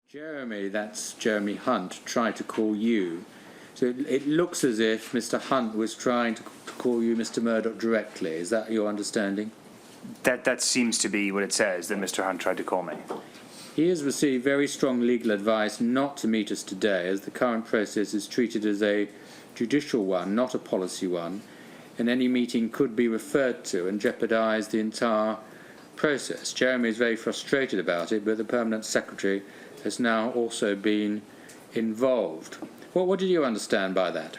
Jeremy, that's Jeremy Hunt, tried to call you. So it looks as if Mr. Hunt was trying to call you Mr. Murdoch directly. Is that your understanding? That seems to be what it says, that Mr. Hunt tried to call me. He has received very strong legal advice not to meet us today, as the current process is treated as a judicial one, not a policy one, and any meeting could be referred to and jeopardise the entire process. Jeremy is very frustrated about it, but the Permanent Secretary has now also been involved. Well, what did you understand by that?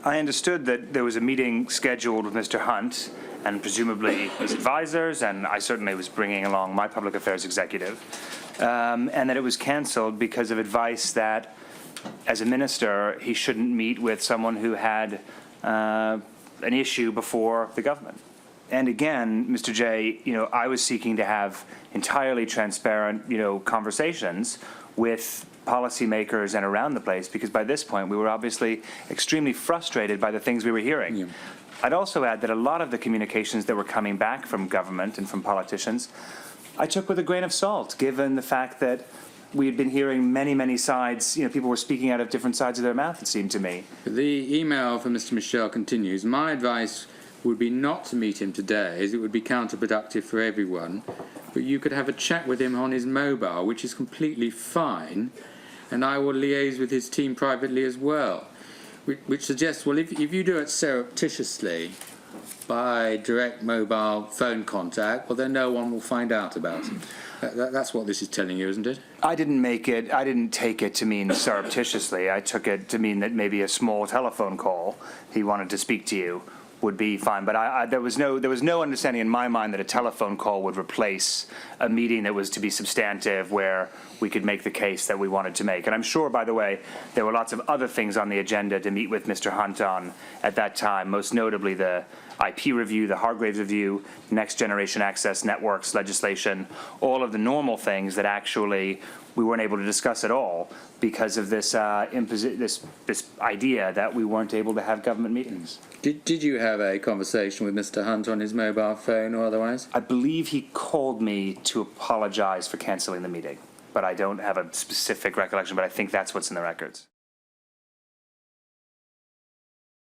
I understood that there was a meeting scheduled with Mr. Hunt and presumably his advisors, and I certainly was bringing along my public affairs executive, and that it was cancelled because of advice that, as a minister, he shouldn't meet with someone who had an issue before the government. And again, Mr. J, I was seeking to have entirely transparent, conversations with policymakers and around the place, because by this point we were obviously extremely frustrated by the things we were hearing. Yeah. I'd also add that a lot of the communications that were coming back from government and from politicians, I took with a grain of salt, given the fact that we had been hearing many, many sides. People were speaking out of different sides of their mouth, it seemed to me. The email from Mr. Michel continues, my advice would be not to meet him today, as it would be counterproductive for everyone, but you could have a chat with him on his mobile, which is completely fine, and I will liaise with his team privately as well, which suggests, well, if you do it surreptitiously by direct mobile phone contact, well, then no one will find out about it. That's what this is telling you, isn't it? I didn't take it to mean surreptitiously. I took it to mean that maybe a small telephone call, he wanted to speak to you, would be fine, but there was no understanding in my mind that a telephone call would replace a meeting that was to be substantive, where we could make the case that we wanted to make. And I'm sure, by the way, there were lots of other things on the agenda to meet with Mr. Hunt on at that time, most notably the IP review, the Hargraves review, next generation access networks legislation, all of the normal things that actually we weren't able to discuss at all because of this this idea that we weren't able to have government meetings. Did you have a conversation with Mr. Hunt on his mobile phone or otherwise? I believe he called me to apologize for cancelling the meeting, but I don't have a specific recollection, but I think that's what's in the records.